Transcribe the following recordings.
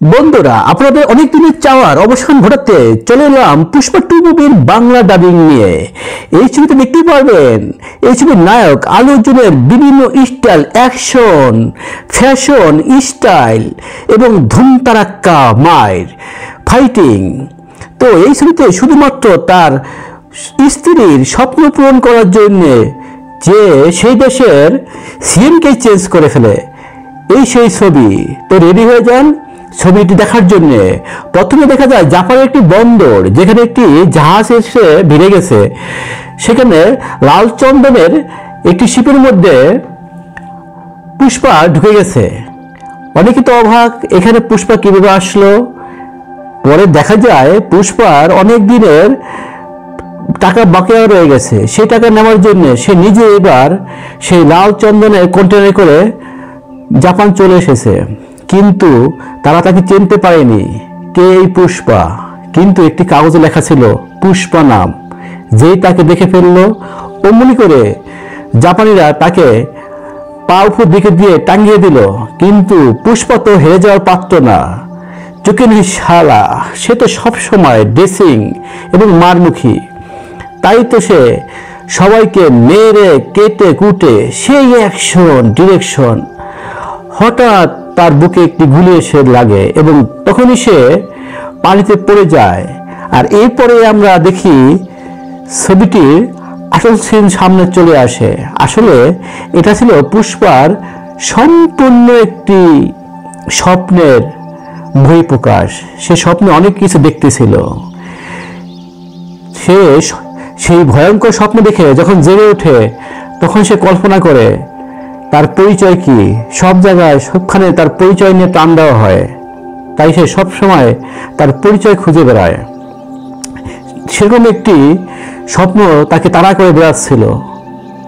বন্ধুরা, আপনাদের অনেক দিনের চাওয়ার অবসান ঘটাতে চলে এলাম পুষ্পা 2 মুভির বাংলা ডাবিং নিয়ে। এই ছবিতে দেখতে পারবেন এই ছবির নায়ক আলু অর্জুনের বিভিন্ন স্টাইল, অ্যাকশন, ফ্যাশন স্টাইল এবং ধুমতারাক্কা মায়ের ফাইটিং। তো এই ছবিতে শুধুমাত্র তার স্ত্রীর স্বপ্ন পূরণ করার জন্য যে সেই দেশের সিএমকে চেঞ্জ করে ফেলে, এই সেই ছবি। তো রেডি হয়ে যান ছবিটি দেখার জন্য। প্রথমে দেখা যায় জাপানের একটি বন্দর, যেখানে একটি জাহাজ এসে ভিড়ে গেছে। সেখানে লাল চন্দনের একটি শিপের মধ্যে পুষ্পা ঢুকে গেছে। অনেকে তো অবাক, এখানে পুষ্পা কিভাবে আসলো। পরে দেখা যায় পুষ্পার অনেক দিনের টাকা বকেয়া রয়ে গেছে, সেই টাকা নেওয়ার জন্য সে নিজে এবার সেই লাল চন্দনের কন্টেনারে করে জাপান চলে এসেছে। কিন্তু তারা তাকে চিনতে পারেনি কে এই পুষ্পা। কিন্তু একটি কাগজে লেখা ছিল পুষ্পা নাম। যেই তাকে দেখে ফেললো, অমনি করে জাপানিরা তাকে পা উপর দিকে দিয়ে টাঙিয়ে দিল। কিন্তু পুষ্পা তো হেরে যাওয়ার পাত্র না। চোখে নেই শালা, সে তো সবসময় ড্রেসিং এবং মারমুখী। তাই তো সে সবাইকে মেরে কেটে কুটে সেই অ্যাকশন ডিরেকশন। হঠাৎ তার বুকে একটি গুলি এসে লাগে এবং তখনই সে পানিতে পড়ে যায়। আর এরপরে আমরা দেখি ছবিটির আসল সিন সামনে চলে আসে। আসলে এটা ছিল পুষ্পার সম্পূর্ণ একটি স্বপ্নের বহিঃপ্রকাশ। সে স্বপ্নে অনেক কিছু দেখতেছিল। সে সেই ভয়ঙ্কর স্বপ্ন দেখে যখন জেগে ওঠে, তখন সে কল্পনা করে তার পরিচয় কি। সব জায়গায় সবখানে তার পরিচয় নিয়ে টান দেওয়া হয়, তাই সে সবসময় তার পরিচয় খুঁজে বেড়ায়। সেরকম একটি স্বপ্ন তাকে তাড়া করে বেড়াচ্ছিল।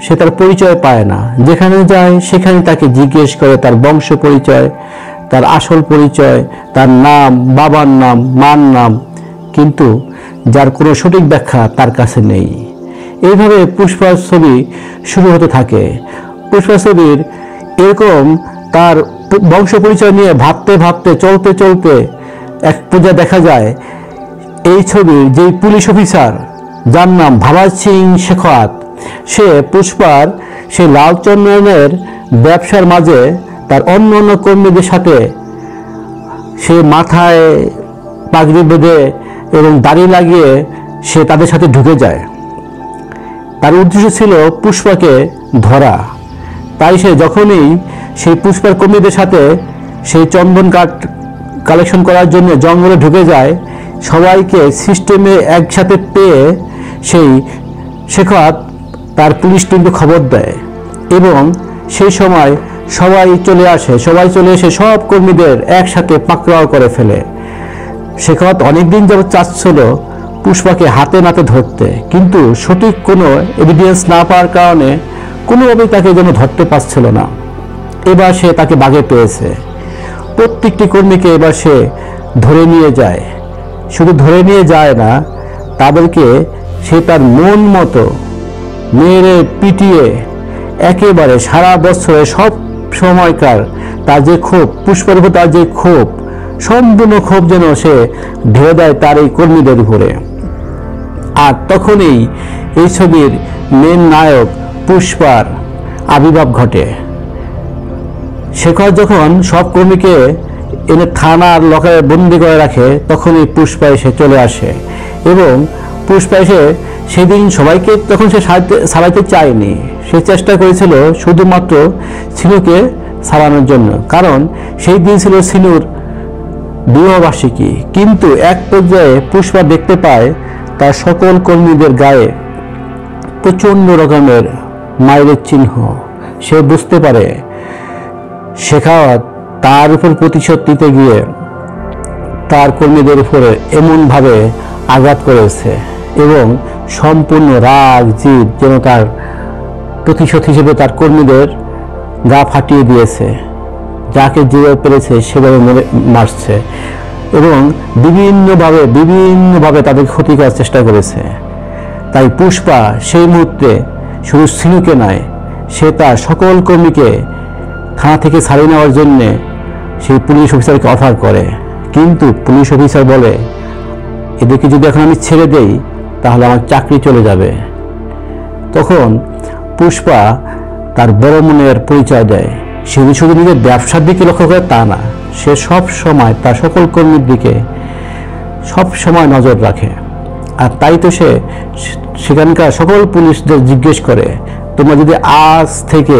সে তার পরিচয় পায় না, যেখানে যায় সেখানে তাকে জিজ্ঞেস করে তার বংশ পরিচয়, তার আসল পরিচয়, তার নাম, বাবার নাম, মার নাম, কিন্তু যার কোনো সঠিক ব্যাখ্যা তার কাছে নেই। এইভাবে পুষ্পার ছবি শুরু হতে থাকে। পুষ্পা ছবির এরকম তার বংশ পরিচয় নিয়ে ভাবতে ভাবতে চলতে চলতে এক পর্যায়ে দেখা যায় এই ছবির যে পুলিশ অফিসার, যার নাম ভাবা সিং শেখাওয়াত, সে পুষ্পার সেই লাল চন্দনের ব্যবসার মাঝে তার অন্য অন্য কর্মীদের সাথে সে মাথায় পাগড়ি বেঁধে এবং দাড়ি লাগিয়ে সে তাদের সাথে ঢুকে যায়। তার উদ্দেশ্য ছিল পুষ্পাকে ধরা। তাই সে যখনই সেই পুষ্পার কর্মীদের সাথে সেই চন্দন কাঠ কালেকশন করার জন্য জঙ্গলে ঢুকে যায়, সবাইকে সিস্টেমে একসাথে পেয়ে সেই শেখাওয়াত তার পুলিশ টিমকে খবর দেয় এবং সেই সময় সবাই চলে এসে সব কর্মীদের একসাথে পাকড়াও করে ফেলে। শেখাওয়াত অনেকদিন যাবত চাচ্ছিল পুষ্পাকে হাতে নাতে ধরতে, কিন্তু সঠিক কোনো এভিডেন্স না পাওয়ার কারণে কোনোভাবেই তাকে যেন ধরতে পারছিল না। এবার সে তাকে বাগে পেয়েছে। প্রত্যেকটি কর্মীকে এবার সে ধরে নিয়ে যায়। শুধু ধরে নিয়ে যায় না, তাদেরকে সে তার মন মতো মেরে পিটিয়ে একেবারে সারা বছরে সব সময়কার তার যে ক্ষোভ, পুষ্পের উপর তার যে ক্ষোভ, সম্পূর্ণ ক্ষোভ যেন সে ঢেলে দেয় তার এই কর্মীদের উপরে। আর তখনই এই ছবির মেন নায়ক পুষ্পার আবির্ভাব ঘটে। শেখাওয়াত যখন সব কর্মীকে এনে থানার লকারে বন্দি করে রাখে, তখনই পুষ্পা এসে চলে আসে এবং পুষ্পা এসে সেদিন সবাইকে তখন সে ছাড়াইতে চায়নি। সে চেষ্টা করেছিল শুধুমাত্র সিনুকে ছাড়ানোর জন্য, কারণ সেই দিন ছিল সিনুর বিবাহবার্ষিকী। কিন্তু এক পর্যায়ে পুষ্পা দেখতে পায় তার সকল কর্মীদের গায়ে প্রচণ্ড রকমের মায়ের চিহ্ন। সে বুঝতে পারে শেখাওয়াত তার উপর প্রতিশোধ নিতে গিয়ে তার কর্মীদের উপরে এমনভাবে আঘাত করেছে এবং সম্পূর্ণ রাগ জিদ যেন তার প্রতিশোধ হিসেবে তার কর্মীদের গা ফাটিয়ে দিয়েছে। যাকে যেভাবে পেরেছে সেভাবে মারছে এবং বিভিন্নভাবে তাদের ক্ষতি করার চেষ্টা করেছে। তাই পুষ্পা সেই মুহূর্তে শুধু সিনুকে নয়, সে তার সকল কর্মীকে থানা থেকে ছাড়িয়ে নেওয়ার জন্যে সেই পুলিশ অফিসারকে অফার করে। কিন্তু পুলিশ অফিসার বলে, এদেরকে যদি এখন আমি ছেড়ে দেই তাহলে আমার চাকরি চলে যাবে। তখন পুষ্পা তার বড় মনের পরিচয় দেয়। সে শুধু নিজের ব্যবসার দিকে লক্ষ্য করে তা না, সে সব সময় তার সকল কর্মীর দিকে সব সময় নজর রাখে। আর তাই তো সে সেখানকার সকল পুলিশদের জিজ্ঞেস করে, তোমরা যদি আজ থেকে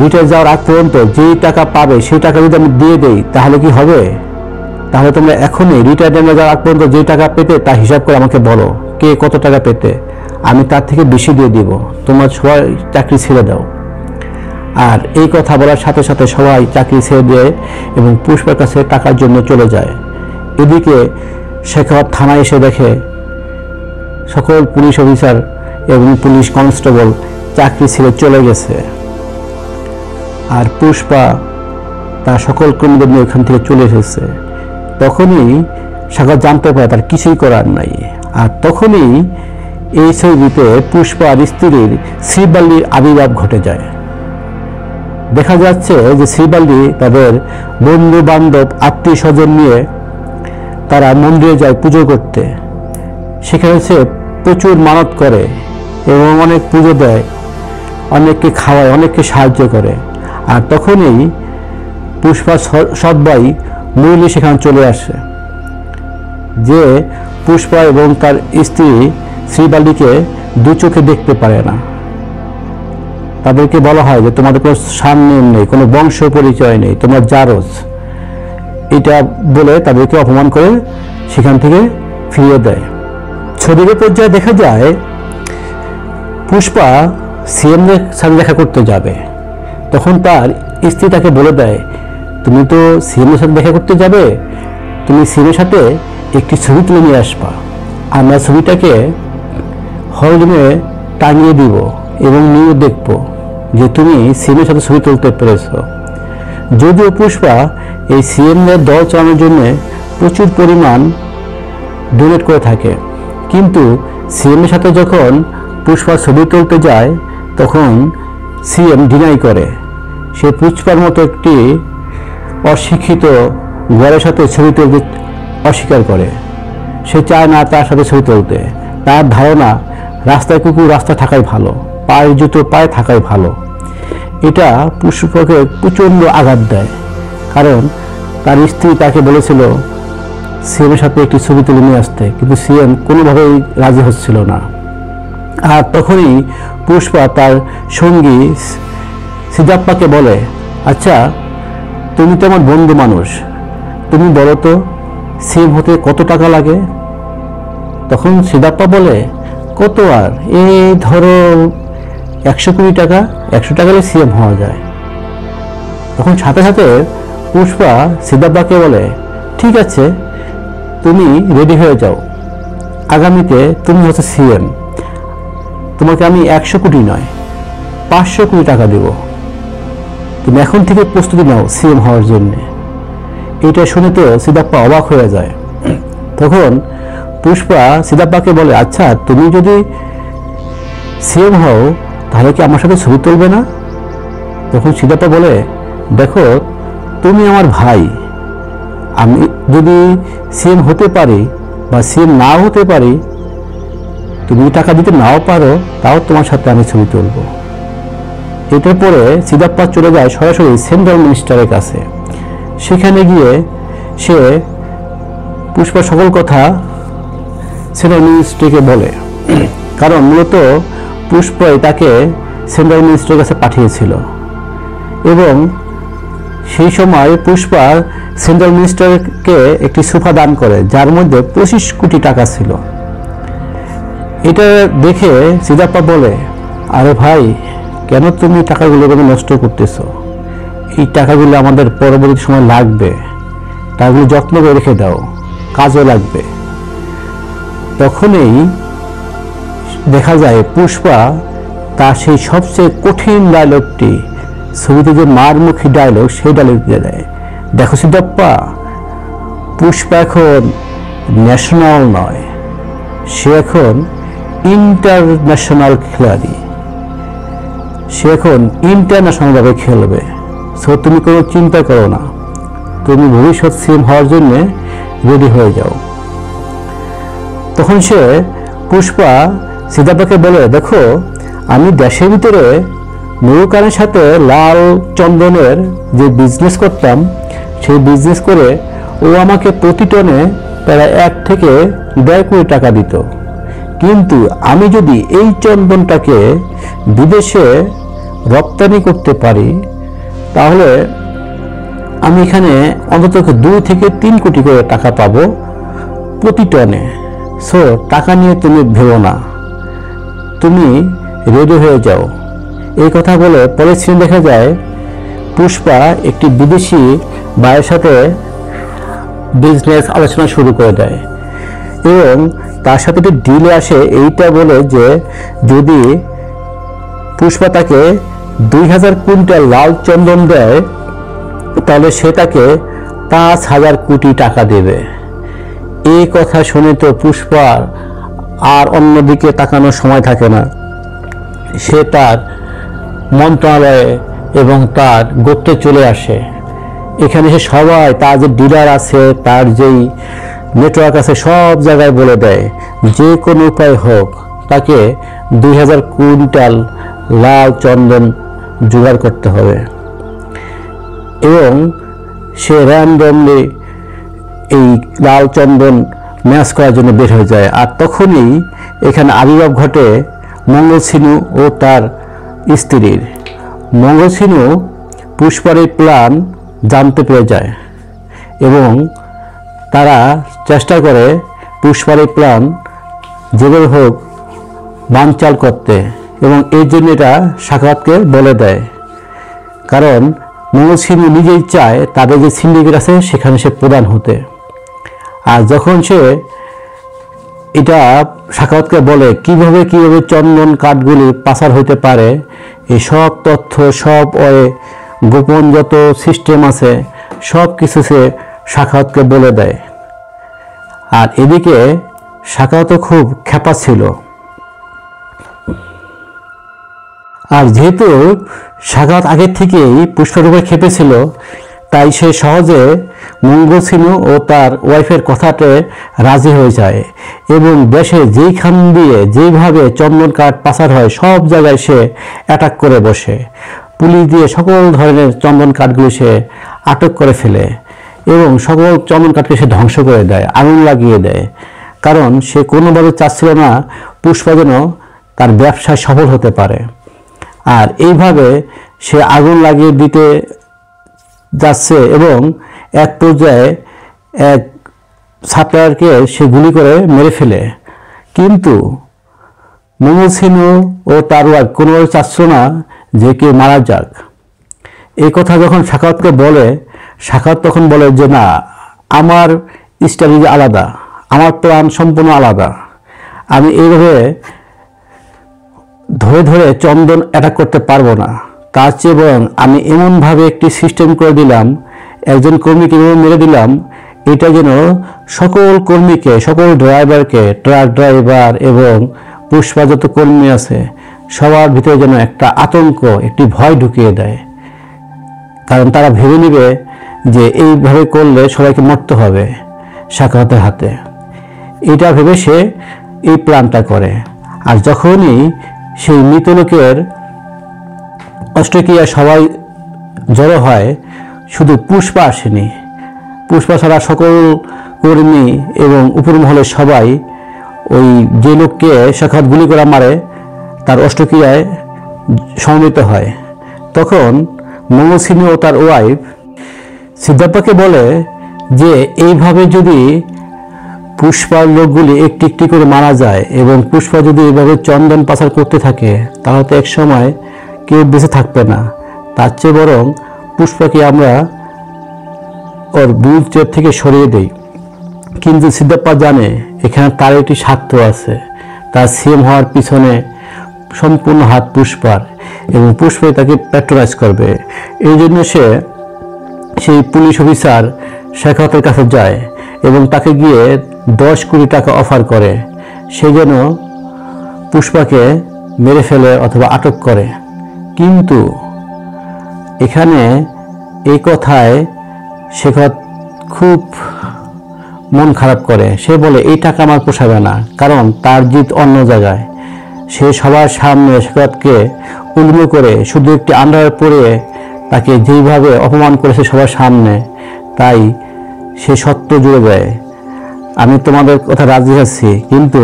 রিটায়ার যাওয়ার আগ পর্যন্ত যেই টাকা পাবে সেই টাকা যদি আমি দিয়ে দেই তাহলে কি হবে? তাহলে তোমরা এখনই রিটায়ারমেন্ট যাওয়ার আগ পর্যন্ত যে টাকা পেতে তা হিসাব করে আমাকে বলো, কে কত টাকা পেতে, আমি তার থেকে বেশি দিয়ে দিব, তোমরা সবাই চাকরি ছেড়ে দাও। আর এই কথা বলার সাথে সাথে সবাই চাকরি ছেড়ে দেয় এবং পুষ্পার কাছে টাকার জন্য চলে যায়। এদিকে শেখাওয়াত থানায় এসে দেখে সকল পুলিশ অফিসার এবং পুলিশ কনস্টেবল চাকরি ছেড়ে চলে গেছে। আর পুষ্পা তার সকল কর্মীদের নিয়ে ওখান থেকে চলে এসেছে। তখনই শেখাওয়াত জানতে পারে তার কিছুই করার নাই। আর তখনই এই ছবিতে পুষ্পার স্ত্রীর শ্রীবাল্লির আবির্ভাব ঘটে যায়। দেখা যাচ্ছে যে শ্রীবাল্লি তাদের বন্ধু বান্ধব আত্মীয় স্বজন নিয়ে তারা মন্দিরে যায় পুজো করতে। সেখানে সে প্রচুর মানত করে এবং অনেক পুজো দেয়, অনেককে খাওয়ায়, অনেককে সাহায্য করে। আর তখনই পুষ্পা সবাই মুরলি সেখানে চলে আসে, যে পুষ্পা এবং তার স্ত্রী শ্রীবাল্লিকে দু চোখে দেখতে পারে না। তাদেরকে বলা হয় যে তোমাদের কোনো সামনেম নেই, কোনো বংশ পরিচয় নেই, তোমরা জারজ, এটা বলে তাদেরকে অপমান করে সেখান থেকে ফিরিয়ে দেয়। ছবির পর্যায়ে দেখা যায় পুষ্পা সিএমের সাথে দেখা করতে যাবে। তখন তার স্ত্রী তাকে বলে দেয়, তুমি তো সিএমের সাথে দেখা করতে যাবে, তুমি সিএমের সাথে একটি ছবি তুলে নিয়ে আসবা, আমরা ছবিটাকে হলরুমে টাঙিয়ে দিব এবং নিয়ে দেখব যে তুমি সিএমের সাথে ছবি তুলতে পেরেছ। যদিও পুষ্পা এই সিএমের দল চালানোর জন্য প্রচুর পরিমাণ ডোনেট করে থাকে, কিন্তু সিএমের সাথে যখন পুষ্পা ছবি তুলতে যায় তখন সিএম ডিনাই করে। সে পুষ্পার মতো একটি অশিক্ষিত ঘরের সাথে ছবি তুলতে অস্বীকার করে। সে চায় না তার সাথে ছবি তুলতে। তার ধারণা রাস্তায় কুকুর রাস্তা থাকাই ভালো, পায়ের জুতো পায়ে থাকাই ভালো। এটা পুষ্পাকে প্রচণ্ড আঘাত দেয়, কারণ তার স্ত্রী তাকে বলেছিল সিএমের সাথে একটি ছবি তুলে নিয়ে আসতে, কিন্তু সিএম কোনোভাবেই রাজি হচ্ছিল না। আর তখনই পুষ্পা তার সঙ্গী সিদ্ধাপ্পাকে বলে, আচ্ছা তুমি তো আমার বন্ধু মানুষ, তুমি বলো তো সিএম হতে কত টাকা লাগে? তখন সিদ্ধাপ্পা বলে, কত আর, এই ধরো 100 কোটি টাকা, 100 টাকালে সিএম হওয়া যায়। তখন সাথে সাথে পুষ্পা সিদ্ধাপ্পাকে বলে, ঠিক আছে তুমি রেডি হয়ে যাও, আগামীতে তুমি হচ্ছে সিএম, তোমাকে আমি 100 কোটি নয় 500 কোটি টাকা দেব, তুমি এখন থেকে প্রস্তুতি নাও সিএম হওয়ার জন্য। এটা শুনে তো সিদ্ধাপ্পা অবাক হয়ে যায়। তখন পুষ্পা সিদ্ধাপ্পাকে বলে, আচ্ছা তুমি যদি সিএম হও তাহলে কি আমার সাথে ছবি তুলবে না? তখন সিদ্ধাপ্পা বলে, দেখো তুমি আমার ভাই, আমি যদি সিএম হতে পারি বা সিএম নাও হতে পারি, তুমি টাকা দিতে নাও পারো, তাও তোমার সাথে আমি ছবি তুলব। এটার পরে সিদ্ধাপ্পা চলে যায় সরাসরি সেন্ট্রাল মিনিস্টারের কাছে। সেখানে গিয়ে সে পুষ্পার সকল কথা সেন্ট্রাল মিনিস্ট্রিকে বলে, কারণ মূলত পুষ্পাই তাকে সেন্ট্রাল মিনিস্ট্রির কাছে পাঠিয়েছিল। এবং সেই সময় পুষ্পা সেন্ট্রাল মিনিস্টারকে একটি সোফা দান করে, যার মধ্যে 25 কোটি টাকা ছিল। এটা দেখে সিদ্ধাপ্পা বলে, আরে ভাই কেন তুমি টাকাগুলো এভাবে নষ্ট করতেছ? এই টাকাগুলো আমাদের পরবর্তী সময় লাগবে, টাকাগুলো যত্ন করে রেখে দাও, কাজে লাগবে। তখনই দেখা যায় পুষ্পা তার সেই সবচেয়ে কঠিন ডায়লগটি, ছবিতে যে মারমুখী ডায়লগ, সেই ডায়লগ দিয়ে দেয়। দেখো সিদ্ধাপ্পা, পুষ্পা এখন ন্যাশনাল নয়, সে এখন ইন্টারন্যাশনাল খেলাড়ি, সে এখন ইন্টারন্যাশনালভাবে খেলবে। সো তুমি কোনো চিন্তা করো না, তুমি ভবিষ্যৎ সিএম হওয়ার জন্য রেডি হয়ে যাও। তখন সে পুষ্পা সিদ্ধার্থকে বলে, দেখো আমি দেশের ভিতরে নুরুল খানের সাথে লাল চন্দনের যে বিজনেস করতাম, সেই বিজনেস করে ও আমাকে প্রতি টনে প্রায় 1 থেকে 1.5 কোটি টাকা দিত। কিন্তু আমি যদি এই চন্দনটাকে বিদেশে রপ্তানি করতে পারি তাহলে আমি এখানে অন্তত 2 থেকে 3 কোটি করে টাকা পাবো প্রতি টনে। সো টাকা নিয়ে তুমি ভেবো না, তুমি রেডি হয়ে যাও। এই কথা বলে পরের সিনে দেখা যায় পুষ্পা একটি বিদেশি ভাইয়ের সাথে বিজনেস আলোচনা শুরু করে দেয় এবং তার সাথে একটি ডিলে আসে এইটা বলে যে যদি পুষ্পা তাকে 2000 কুইন্টাল লাল চন্দন দেয় তাহলে সে তাকে 5000 কোটি টাকা দেবে। এই কথা শুনে তো পুষ্পার আর অন্যদিকে তাকানোর সময় থাকে না। সে তার মন্ত্রণালয়ে এবং তার গোত্রে চলে আসে। এখানে সে সবাই তার যে ডিলার আছে, তার যেই নেটওয়ার্ক আছে, সব জায়গায় বলে দেয় যে কোনো উপায় হোক তাকে 2000 কুইন্টাল লাল চন্দন জোগাড় করতে হবে। এবং সে র্যান্ডমলি এই লাল চন্দন ম্যাচ করার জন্য বের হয়ে যায়। আর তখনই এখানে আবির্ভাব ঘটে মঙ্গল সিনু ও তার স্ত্রীর। মঙ্গল সিনু পুষ্পার এই প্ল্যান জানতে পেরে যায় এবং তারা চেষ্টা করে পুষ্পার এই প্ল্যান যেভাবে হোক বানচাল করতে, এবং এই জন্য এটা সাখাওয়াতকে বলে দেয়। কারণ মঙ্গল সিনু নিজেই চায় তাদের যে সিন্ডিকেট আছে সেখানে সে প্রধান হতে। আর যখন সে এটা সাখাওয়াতকে বলে কিভাবে চন্দন কাঠগুলি পাচার হইতে পারে, এই সব তথ্য, সব গোপন যত সিস্টেম আছে সব কিছু সে সাখাওয়াতকে বলে দেয়। আর এদিকে সাখাওয়াত খুব ক্ষেপা ছিল। আর যেহেতু সাখাওয়াত আগের থেকেই পুষ্পার উপরে খেপেছিল, তাই সে সহজে মঙ্গল সিনু ও তার ওয়াইফের কথাতে রাজি হয়ে যায় এবং দেশে যেইখান দিয়ে যেইভাবে চন্দন কাঠ পাচার হয় সব জায়গায় সে অ্যাটাক করে বসে। পুলিশ দিয়ে সকল ধরনের চন্দন কাঠগুলি সে আটক করে ফেলে এবং সকল চন্দন কাঠকে সে ধ্বংস করে দেয়, আগুন লাগিয়ে দেয়। কারণ সে কোনোভাবে চাচ্ছিল না পুষ্পা যেন তার ব্যবসায় সফল হতে পারে। আর এইভাবে সে আগুন লাগিয়ে দিতে যাচ্ছে এবং এক পর্যায়ে এক সাপ্লায়ারকে সে গুলি করে মেরে ফেলে। কিন্তু মঙ্গল সিনু ও তার ওয়াইফ কোনোভাবে চাচ্ছ না যে কে মারা যাক। এই কথা যখন সাখাওয়াতকে বলে, সাখাওয়াত তখন বলে যে না, আমার স্ট্র্যাটেজি আলাদা, আমার প্ল্যান সম্পূর্ণ আলাদা। আমি এইভাবে ধরে ধরে চন্দন অ্যাটাক করতে পারবো না। তার চেয়ে বরং আমি এমনভাবে একটি সিস্টেম করে দিলাম, একজন কর্মীকে মেরে দিলাম, এটা যেন সকল কর্মীকে, সকল ড্রাইভারকে, ট্রাক ড্রাইভার এবং পুষ্পা যত কর্মী আছে সবার ভিতরে যেন একটা আতঙ্ক, একটি ভয় ঢুকিয়ে দেয়। কারণ তারা ভেবে নেবে যে এইভাবে করলে সবাইকে মরতে হবে সাখাওয়াতের হাতে। এটা ভেবে সে এই প্ল্যানটা করে। আর যখনই সেই মৃত লোকের অস্ট্রেলিয়া সবাই জড়ো হয়, শুধু পুষ্পা আসেনি, পুষ্পা ছাড়া সকল কর্মী এবং উপর মহলের সবাই ওই যে লোককে সাখাওয়াত গুলি করে মারে তার অস্ট্রেলিয়ায় সমবেত হয়। তখন মঙ্গল সিনু ও তার ওয়াইফ সিদ্ধার্থকে বলে যে এইভাবে যদি পুষ্পার লোকগুলি একটি একটি করে মারা যায় এবং পুষ্পা যদি এইভাবে চন্দন পাচার করতে থাকে তাহলে তো এক সময় কেউ বেঁচে থাকবে না। তার চেয়ে বরং পুষ্পাকে আমরা ওর বিরুদ্ধ থেকে সরিয়ে দেই। কিন্তু সিদ্ধার্থ জানে এখানে তার একটি স্বার্থ আছে, তার সিএম হওয়ার পিছনে সম্পূর্ণ হাত পুষ্পার এবং পুষ্পাই তাকে প্যাট্রোনাইজ করবে। এই জন্য সে সেই পুলিশ অফিসার সাখাওয়াতের কাছে যায় এবং তাকে গিয়ে 10 কোটি টাকা অফার করে সে যেন পুষ্পাকে মেরে ফেলে অথবা আটক করে। কিন্তু এখানে এই কথায় শেখাত খুব মন খারাপ করে। সে বলে এই টাকা আমার পোষাবে না, কারণ তার জিত অন্য জায়গায়। সে সবার সামনে শেখাতকে উলঙ্গ করে শুধু একটি আন্ডারওয়্যার পরে তাকে যেইভাবে অপমান করেছে সবার সামনে, তাই সে সত্য জুড়ে দেয়, আমি তোমাদের কথা রাজি আছি, কিন্তু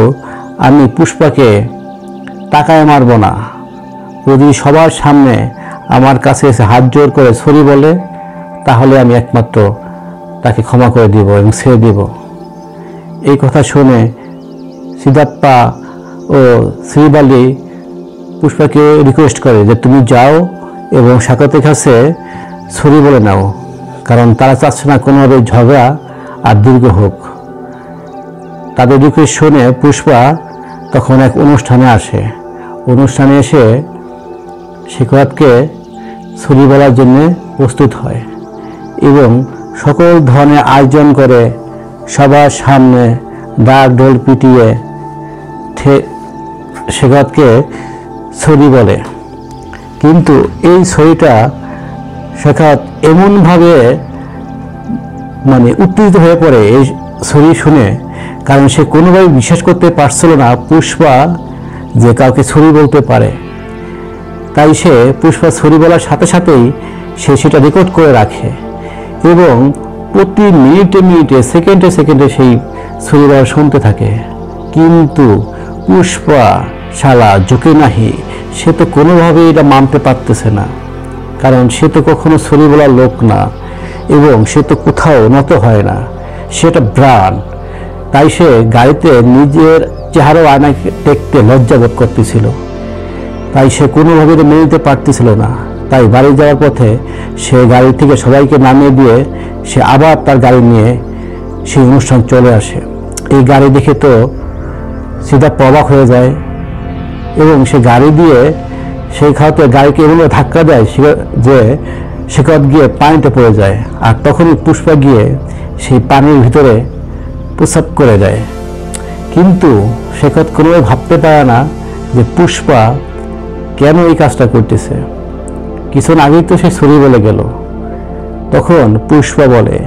আমি পুষ্পাকে টাকায় মারব না। যদি সবার সামনে আমার কাছে এসে হাত জোর করে সরি বলে, তাহলে আমি একমাত্র তাকে ক্ষমা করে দিব এবং ছেড়ে দিব। এই কথা শুনে সিদ্ধাপ্পা ও শ্রীবালি পুষ্পাকে রিকোয়েস্ট করে যে তুমি যাও এবং সাকাতের কাছে সরি বলে নাও, কারণ তারা চাচ্ছে না কোনোভাবে ঝগড়া আর দীর্ঘ হোক। তাদের রিকোয়েস্ট শুনে পুষ্পা তখন এক অনুষ্ঠানে আসে। অনুষ্ঠানে এসে শেখাতকে সরি বলার জন্য প্রস্তুত হয় এবং সকল ধরনের আয়োজন করে সবার সামনে ডাক ঢোল পিটিয়ে শেখাতকে সরি বলে। কিন্তু এই সরিটা শেখাত এমনভাবে উত্তেজিত হয়ে পড়ে এই সরি শুনে, কারণ সে কোনোভাবে বিশ্বাস করতে পারছিল না পুষ্পা যে কাউকে সরি বলতে পারে। তাই সে পুষ্পা সরি বলার সাথে সাথেই সে সেটা রেকর্ড করে রাখে এবং প্রতি মিনিটে মিনিটে সেকেন্ডে সেকেন্ডে সেই সরি বলা শুনতে থাকে। কিন্তু পুষ্পা শালা ঝুঁকে নাহি, সে তো কোনোভাবেই এটা মানতে পারতেছে না, কারণ সে তো কখনো সরি বলার লোক না এবং সে তো কোথাও নত হয় না, সেটা ব্রান। তাই সে গাড়িতে নিজের চেহারা আয়নায় দেখতে লজ্জাবোধ করতেছিল, তাই সে কোনোভাবে মেনে নিতে পারতেছিল না। তাই বাড়ি যাওয়ার পথে সে গাড়ি থেকে সবাইকে নামিয়ে দিয়ে সে আবার তার গাড়ি নিয়ে সেই অনুষ্ঠান চলে আসে। এই গাড়ি দেখে তো সিদ্ধাপ্পা অবাক হয়ে যায় এবং সে গাড়ি দিয়ে সেই খাওয়াতে গাড়িকে এমন ধাক্কা দেয় যে শেখাত গিয়ে পানিতে পড়ে যায়। আর তখনই পুষ্পা গিয়ে সেই পানির ভিতরে প্রস্রাব করে দেয়। কিন্তু শেখাত কোনোভাবে ভাবতে পারে না যে পুষ্পা কেন এই কাজটা করতেছে। কিছুক্ষণ আগেই তো সে সরি বলে গেল। তখন পুষ্পা বলে,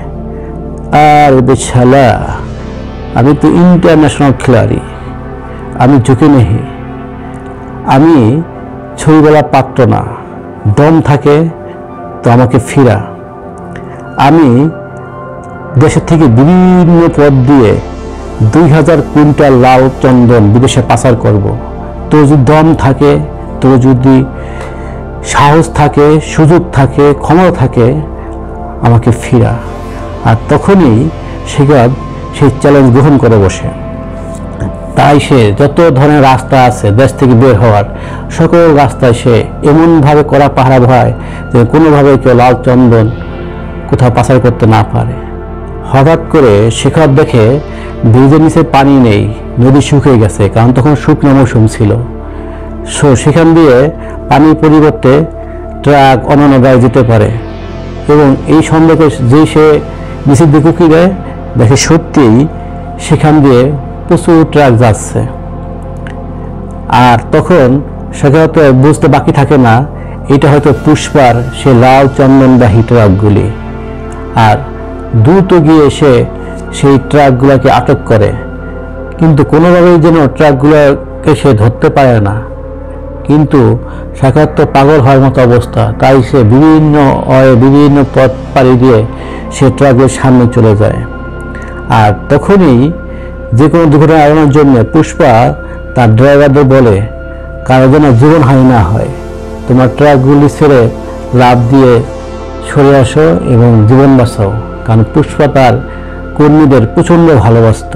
আর বেচালা, আমি তো ইন্টারন্যাশনাল খেলাড়ি, আমি ঝুঁকে নেই, আমি ছবি বলার পাত্র না, দম থাকে তো আমাকে ফিরা। আমি দেশের থেকে বিভিন্ন পথ দিয়ে 2000 কুইন্টাল লাল চন্দন বিদেশে পাচার করব। তোর যদি দম থাকে, তোর যদি সাহস থাকে, সুযোগ থাকে, ক্ষমতা থাকে, আমাকে ফিরা। আর তখনই শেখাত সেই চ্যালেঞ্জ গ্রহণ করে বসে। তাই সে যত ধরনের রাস্তা আছে দেশ থেকে বের হওয়ার, সকল রাস্তায় সে এমনভাবে কড়া পাহারা ভয় যে কোনোভাবে কেউ লাল চন্দন কোথাও পাচার করতে না পারে। হঠাৎ করে শেখাত দেখে ব্রিজের নিচে পানি নেই, নদী শুকিয়ে গেছে, কারণ তখন শুকনো মৌসুম ছিল। সেখান দিয়ে পানির পরিবর্তে ট্রাক অন্যান্য গাড়ি যেতে পারে এবং এই সন্দেহে যেই সে নিচের দিকে উঁকি দেয়, দেখে সত্যিই সেখান দিয়ে প্রচুর ট্রাক যাচ্ছে। আর তখন সেখানে তো বুঝতে বাকি থাকে না এটা হয়তো পুষ্পার সে লাল চন্দনবাহী ট্রাকগুলি। আর দ্রুত গিয়ে সে সেই ট্রাকগুলোকে আটক করে, কিন্তু কোনোভাবেই যেন ট্রাকগুলোকে সে ধরতে পারে না। কিন্তু সাক্ষাৎ তো পাগল হওয়ার মতো অবস্থা, তাই সে বিভিন্ন পথ পাড়ি দিয়ে সে ট্রাকের সামনে চলে যায়। আর তখনই যে কোনো দুর্ঘটনা এড়ানোর জন্য পুষ্পা তার ড্রাইভারদের বলে, কারো যেন জীবনহানি না হয়, তোমার ট্রাকগুলি ছেড়ে লাফ দিয়ে সরে আসো এবং জীবন বাঁচাও। কারণ পুষ্পা তার কর্মীদের প্রচণ্ড ভালোবাসত,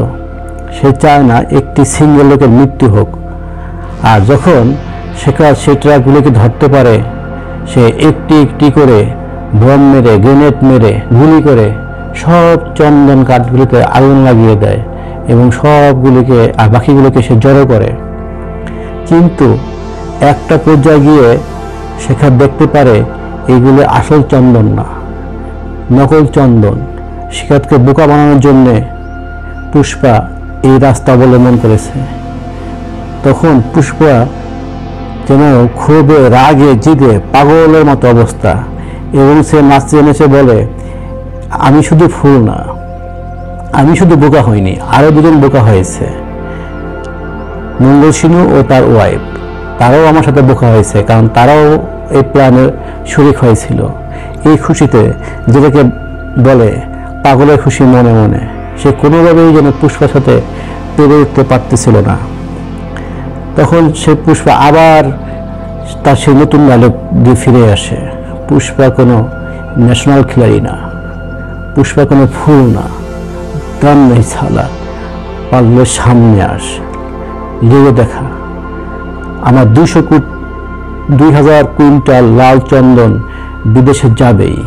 সে চায় না একটি সিঙ্গেল লোকের মৃত্যু হোক। আর যখন শেখাত সেই ট্রাকগুলিকে ধরতে পারে, সে একটি একটি করে বম মেরে, গ্রেনেড মেরে, গুলি করে সব চন্দন কাঠগুলিতে আগুন লাগিয়ে দেয় এবং সবগুলিকে আর বাকিগুলোকে সে জড়ো করে। কিন্তু একটা পর্যায়ে গিয়ে শেখাত দেখতে পারে এইগুলো আসল চন্দন না, নকল চন্দন। শেখাতকে বোকা বানানোর জন্যে পুষ্পা এই রাস্তা অবলম্বন করেছে। তখন পুষ্পা যেন ক্ষোভে, রাগে, জিদে পাগলের মতো অবস্থা এবং সে নাচতে নেচে বলে, আমি শুধু ফুল না, আমি শুধু বোকা হইনি, আরো দুজন বোকা হয়েছে, মঙ্গল সিনু ও তার ওয়াইফ, তারাও আমার সাথে বোকা হয়েছে, কারণ তারাও এই প্ল্যানের শরিক হয়েছিল। এই খুশিতে যেটাকে বলে পাগলের খুশি মনে মনে, সে কোনোভাবেই যেন পুষ্পার সাথে পেরে উঠতে পারতেছিল না। তখন সে পুষ্পা আবার তার সেই নতুন ডায়লগ দিয়ে ফিরে আসে। পুষ্পা কোনো ন্যাশনাল খিলাড়ি না, পুষ্পা কোনো ফুল না, দাম নেই ছালা, পারলে সামনে আস, লেগে দেখা, আমার 2,000 কুইন্টাল লাল চন্দন বিদেশে যাবেই।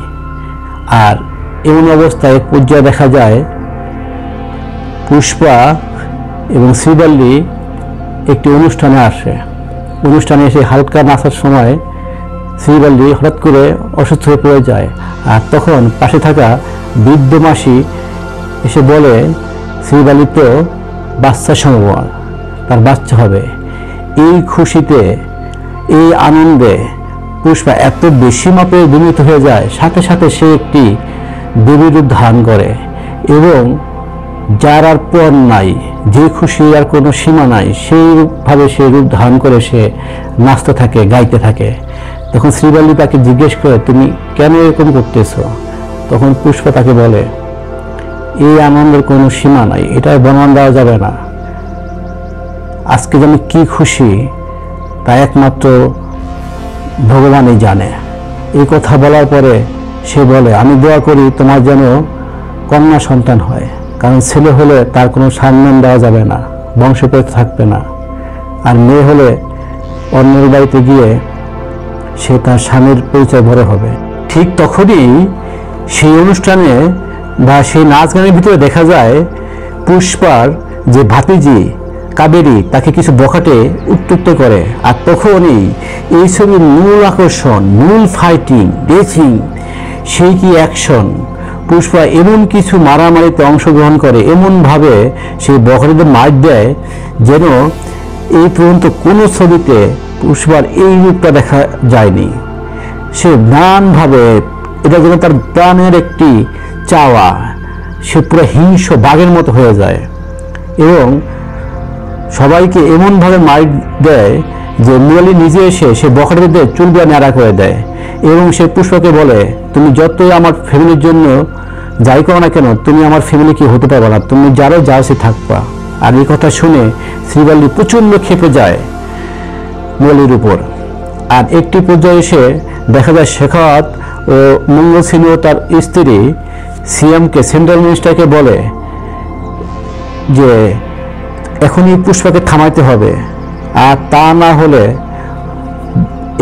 আর এমন অবস্থায় পর্যায়ে দেখা যায় পুষ্পা এবং শ্রীবল্লী একটি অনুষ্ঠানে আসে। অনুষ্ঠানে এসে হালকা নাচার সময় শ্রীবল্লী হঠাৎ করে অসুস্থ হয়ে পড়ে যায়। আর তখন পাশে থাকা বৃদ্ধ মাসি এসে বলে, শ্রীবল্লী তো বাচ্চা সম্ভব, তার বাচ্চা হবে। এই খুশিতে, এই আনন্দে পুষ্পা এত বেশি মাপে বিনীত হয়ে যায়, সাথে সাথে সে একটি দেবীর রূপ ধারণ করে এবং যার আর পর নাই, যে খুশি আর কোনো সীমা নাই, সেইভাবে সে রূপ ধারণ করে সে নাচতে থাকে, গাইতে থাকে। তখন শ্রীবল্লী তাকে জিজ্ঞেস করে, তুমি কেন এরকম করতেছো? তখন পুষ্পা তাকে বলে, এই আনন্দের কোনো সীমা নাই, এটা বর্ণনা দেওয়া যাবে না। আজকে যেন কি খুশি তা একমাত্র ভগবানই জানে। এই কথা বলার পরে সে বলে, আমি দোয়া করি তোমার যেন কন্যা সন্তান হয়, কারণ ছেলে হলে তার কোনো সম্মান দেওয়া যাবে না, বংশ পেতে থাকবে না, আর মেয়ে হলে অন্যের বাড়িতে গিয়ে সে তার স্বামীর পরিচয় বড় হবে। ঠিক তখনই সেই অনুষ্ঠানে বা সেই নাচ গানের ভিতরে দেখা যায় পুষ্পার যে ভাতিজি কাবেরী তাকে কিছু বখাটে উত্ত্যক্ত করে। আর তখনই এই ছবির মূল আকর্ষণ, মূল ফাইটিং, রেসিং, সেই কি অ্যাকশন, পুষ্পা এমন কিছু মারামারিতে অংশগ্রহণ করে, এমনভাবে সেই বখাটেদের মার দেয় যেন এই পর্যন্ত কোনো ছবিতে পুষ্পার এই রূপটা দেখা যায়নি। সে নানানভাবে, এটা যেন তার প্রাণের একটি চাওয়া, সে পুরো হিংস্র বাঘের মতো হয়ে যায় এবং সবাইকে এমনভাবে মার দেয় যে মুরালি নিজে এসে সে বখাটেদের চুলগুলো ন্যাড়া করে দেয় এবং সে পুষ্পাকে বলে, তুমি যতই আমার ফ্যামিলির জন্য যাই করো না কেন, তুমি আমার ফ্যামিলি কি হতে পারবে না, তুমি যারও যাওয়াসে থাকবা। আর এই কথা শুনে শ্রীবল্লী প্রচণ্ড ক্ষেপে যায় মুরালির উপর। আর একটি পর্যায়ে এসে দেখা যায় শেখাওয়াত ও মঙ্গল সিনু তার স্ত্রী সিএমকে, সেন্ট্রাল মিনিস্টারকে বলে যে এখনই পুষ্পাকে থামাইতে হবে, আর তা না হলে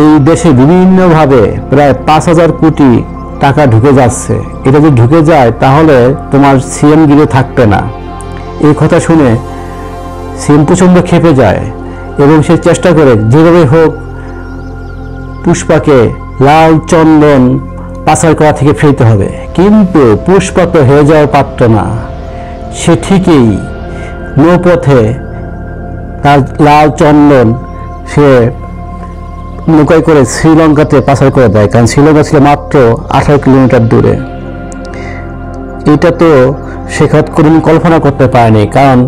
এই দেশে বিভিন্নভাবে প্রায় 5,000 কোটি টাকা ঢুকে যাচ্ছে, এটা যদি ঢুকে যায় তাহলে তোমার সিএম গিরে থাকবে না। এই কথা শুনে সিএম প্রচণ্ড ক্ষেপে যায় এবং সে চেষ্টা করে যেভাবে হোক পুষ্পাকে লাল চন্দন পাচার করা থেকে ফিরতে হবে। কিন্তু পুষ্পা তো হেরে যাওয়া পারত না, সে ঠিকই নৌপথে তার লাল চন্দন সে নৌকায় করে শ্রীলঙ্কাতে পাচার করে দেয়, কারণ শ্রীলঙ্কা ছিল মাত্র 18 কিলোমিটার দূরে। এটা তো শেখাত কোনোদিন কল্পনা করতে পারেনি, কারণ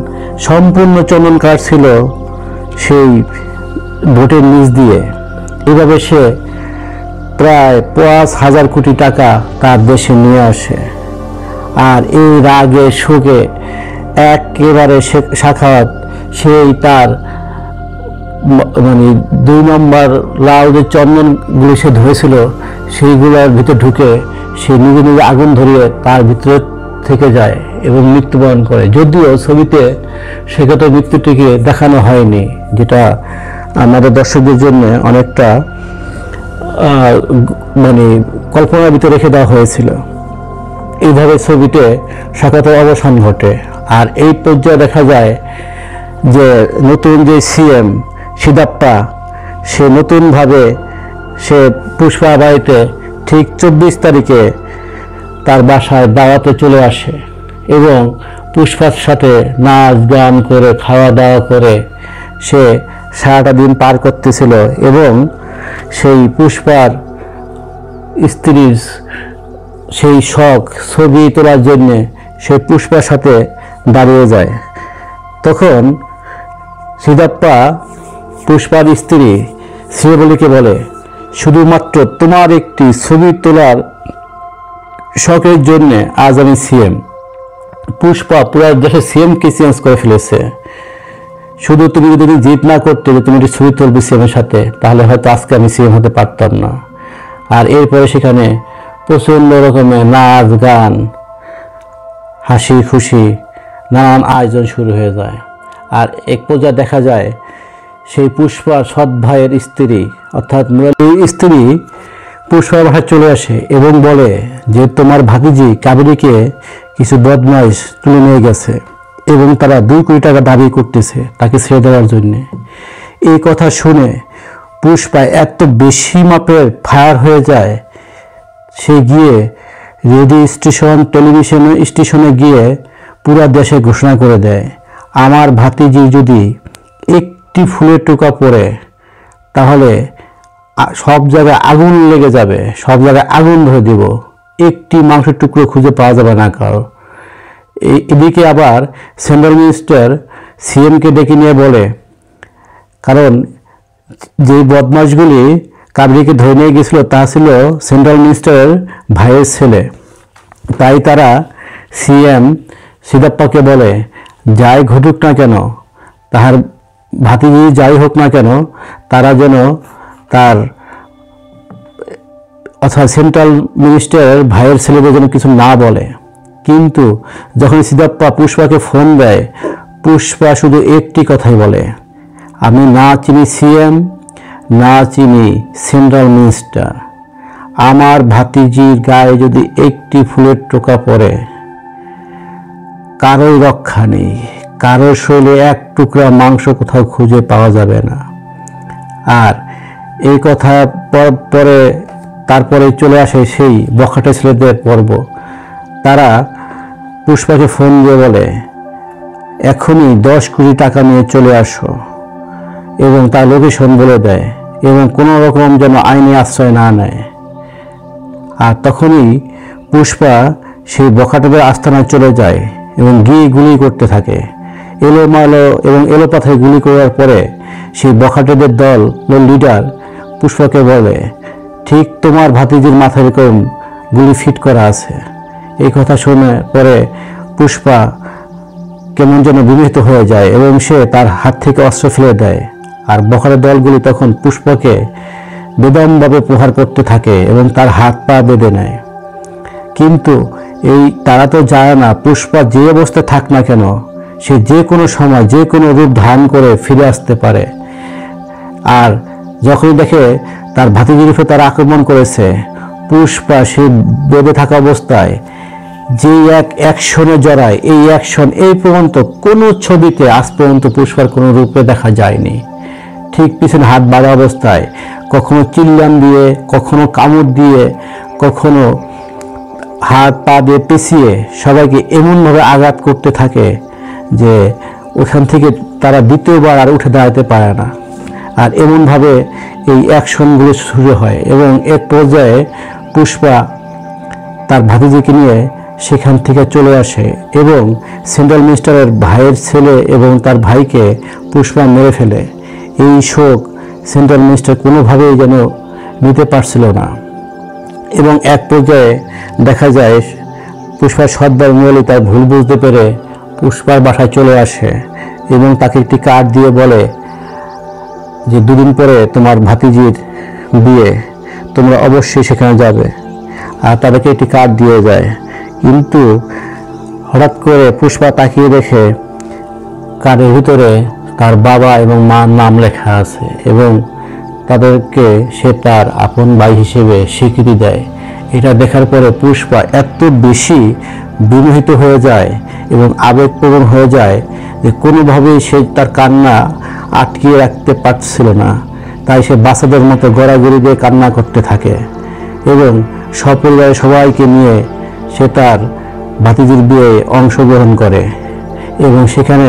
সম্পূর্ণ চন্দন কাঠ ছিল সেই বোটের নিচ দিয়ে। এভাবে সে প্রায় 5,000 কোটি টাকা তার দেশে নিয়ে আসে। আর এই রাগে শোকে একেবারে সাখাওয়াত সেই তার মানে 2 নম্বর লাল যে চন্দনগুলি সে ধরেছিল সেইগুলোর ভিতরে ঢুকে সে নিজে নিজে আগুন ধরিয়ে তার ভিতরে থেকে যায় এবং মৃত্যুবরণ করে। যদিও ছবিতে সেক্ষেত্রে মৃত্যুটিকে দেখানো হয়নি, যেটা আমাদের দর্শকদের জন্য অনেকটা মানে কল্পনার ভিতরে রেখে দেওয়া হয়েছিল। এইভাবে ছবিতে সাক্ষাতের অবসান ঘটে। আর এই পর্যায়ে দেখা যায় যে নতুন যে সিএম সিদাপ্পা, সে নতুনভাবে সে পুষ্পা বাড়িতে ঠিক 24 তারিখে তার বাসায় দাওয়াতে চলে আসে এবং পুষ্পার সাথে নাচ গান করে খাওয়া দাওয়া করে সে সারাটা দিন পার করতেছিল এবং সেই পুষ্পার স্ত্রীর সেই শখ ছবি তোলার জন্যে সে পুষ্পার সাথে দাঁড়িয়ে যায়। তখন সিদ্ধাপ্পা পুষ্পার স্ত্রী শ্রীবলীকে বলে, শুধুমাত্র তোমার একটি ছবি তোলার শখের জন্যে আজ আমি সিএম। পুষ্পা পুরো দেশের সিএমকে চেঞ্জ করে ফেলেছে। শুধু তুমি যদি জিত না করতে যে তুমি একটি ছবি তুলবে সিএমের সাথে, তাহলে হয়তো আজকে আমি সিএম হতে পারতাম না। আর এরপরে সেখানে প্রচণ্ড রকমের নাচ গান, হাসি খুশি নানান আয়োজন শুরু হয়ে যায়। আর এক পর্যায়ে দেখা যায় সেই পুষ্পার সৎ ভাইয়ের স্ত্রী অর্থাৎ মুরালির স্ত্রী পুষ্পার বাসায় চলে আসে এবং বলে যে তোমার ভাতিজি কাবেরীকে কিছু বদমাইশ তুলে নিয়ে গেছে এবং তারা 2 কোটি টাকা দাবি করতেছে তাকে ছেড়ে দেওয়ার জন্য। এই কথা শুনে পুষ্পা এত বেশি মাপের ফায়ার হয়ে যায়, সে গিয়ে রেডিও স্টেশন টেলিভিশন স্টেশনে গিয়ে পুরো দেশে ঘোষণা করে দেয়, আমার ভাতিজি যদি একটি ফুলের টোকা পড়ে তাহলে সব জায়গায় আগুন লেগে যাবে, সব জায়গায় আগুন ধরে দিব, একটি মাংসের টুকরো খুঁজে পাওয়া যাবে না কারো। এদিকে আবার সেন্ট্রাল মিনিস্টার সিএমকে ডেকে নিয়ে বলে, কারণ যে বদমাশগুলি কাবেরীকে ধরে নিয়ে গেছিল তা ছিল সেন্ট্রাল মিনিস্টারের ভাইয়ের ছেলে। তাই তারা সিএম সিদ্ধাপ্পাকে বলে, যাই ঘটুক না কেন, তাহার ভাতিজি যাই হোক না কেন, তারা যেন তার অর্থাৎ সেন্ট্রাল মিনিস্টারের ভাইয়ের ছেলেদের যেন কিছু না বলে। কিন্তু যখন সিদ্ধাপ্পা পুষ্পাকে ফোন দেয়, পুষ্পা শুধু একটি কথাই বলে, আমি না চিনি সিএম, না চিনি সেন্ট্রাল মিনিস্টার, আমার ভাতিজির গায়ে যদি একটি ফুলের টোকা পড়ে কারোই রক্ষা নেই, কারোর শরীরে এক টুকরা মাংস কোথাও খুঁজে পাওয়া যাবে না। আর এই কথা পরে তারপরে চলে আসে সেই বখাটে ছেলেদের পর্ব। তারা পুষ্পাকে ফোন দিয়ে বলে, এখনই 10 কোটি টাকা নিয়ে চলে আসো এবং তার লোকেশন বলে দেয় এবং কোনো রকম যেন আইনি আশ্রয় না নেয়। আর তখনই পুষ্পা সেই বখাটেদের আস্তানায় চলে যায় এবং গিয়ে গুলি করতে থাকে। এলোমালো এবং এলোপাথায় গুলি করার পরে সেই বখাটেদের দল লিডার পুষ্পাকে বলে, ঠিক তোমার ভাতিজির মাথায় এরকম গুলি ফিট করা আছে। এই কথা শুনে পরে পুষ্পা কেমন যেন বিমোহিত হয়ে যায় এবং সে তার হাত থেকে অস্ত্র ফেলে দেয়। আর বখাটের দলগুলি তখন পুষ্পাকে বেদমভাবে প্রহার করতে থাকে এবং তার হাত পা বেঁধে নেয়। কিন্তু তারা তো জানে না পুষ্পা যে অবস্থায় থাক না কেন, সে যে কোনো সময় যে কোনো রূপ ধারণ করে ফিরে আসতে পারে। আর যখনই দেখে তার ভাতিজির উপর তারা আক্রমণ করেছে, পুষ্পা সে বেঁধে থাকা অবস্থায় যে এক অ্যাকশনে জড়ায়, এই অ্যাকশন এই পর্যন্ত কোনো ছবিতে আজ পর্যন্ত পুষ্পার কোনো রূপে দেখা যায়নি। ঠিক পিছনে হাত বাঁধা অবস্থায় কখনো চিল্লান দিয়ে, কখনো কামড় দিয়ে, কখনো হাত পা দিয়ে পেঁচিয়ে সবাইকে এমনভাবে আঘাত করতে থাকে যে ওখান থেকে তারা দ্বিতীয়বার আর উঠে দাঁড়াতে পারে না। আর এমনভাবে এই অ্যাকশনগুলো শুরু হয় এবং এক পর্যায়ে পুষ্পা তার ভাতিজিকে নিয়ে সেখান থেকে চলে আসে এবং সেন্ট্রাল মিনিস্টারের ভাইয়ের ছেলে এবং তার ভাইকে পুষ্পা মেরে ফেলে। এই শোক সেন্ট্রাল মিনিস্টার কোনোভাবেই যেন নিতে পারছিল না এবং এক পর্যায়ে দেখা যায় পুষ্পার সৎ ভাই মুরালি তার ভুল বুঝতে পেরে পুষ্পার বাসায় চলে আসে এবং তাকে একটি কার্ড দিয়ে বলে যে 2 দিন পরে তোমার ভাতিজির বিয়ে, তোমরা অবশ্যই সেখানে যাবে। আর তাদেরকে একটি কার্ড দিয়ে যায়। কিন্তু হঠাৎ করে পুষ্পা তাকিয়ে দেখে কার্ডের ভিতরে তার বাবা এবং মার নাম লেখা আছে এবং তাদেরকে সে তার আপন ভাই হিসেবে স্বীকৃতি দেয়। এটা দেখার পরে পুষ্পা এত বেশি বিমোহিত হয়ে যায় এবং আবেগপ্রবণ হয়ে যায় যে কোনোভাবেই সে তার কান্না আটকিয়ে রাখতে পারছিল না। তাই সে বাচ্চাদের মতো গড়াগড়ি দিয়ে কান্না করতে থাকে এবং সপরিবারে সবাইকে নিয়ে সে তার ভাতিজির বিয়ে অংশগ্রহণ করে এবং সেখানে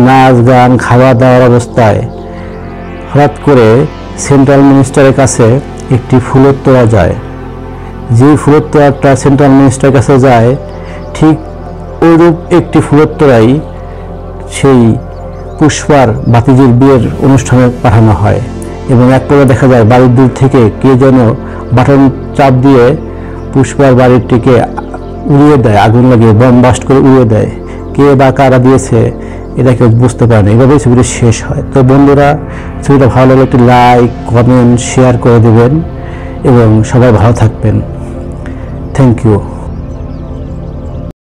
নাচ গান খাওয়া দাওয়ার অবস্থায় হঠাৎ করে সেন্ট্রাল মিনিস্টারের কাছে একটি ফুলের তোড়া যায় যে ফুলের তোড়াটা সেন্ট্রাল মিনিস্টারের কাছে যায়, ঠিক ওইরূপ একটি ফুলের তোড়াই সেই পুষ্পার বাতিজির বিয়ের অনুষ্ঠানে পাঠানো হয়। এবং এক পর্যায়ে দেখা যায় বাড়ির দূর থেকে কে যেন বাটন চাপ দিয়ে পুষ্পার বাড়িটিকে উড়িয়ে দেয়, আগুন লাগিয়ে বম ব্লাস্ট করে উড়িয়ে দেয়। কে বা কারা দিয়েছে এটা কেউ বুঝতে পারে না। এভাবেই ছবিটা শেষ হয়। তো বন্ধুরা, ছবিটা ভালো লাগলে একটি লাইক, কমেন্ট, শেয়ার করে দেবেন এবং সবাই ভালো থাকবেন। Thank you.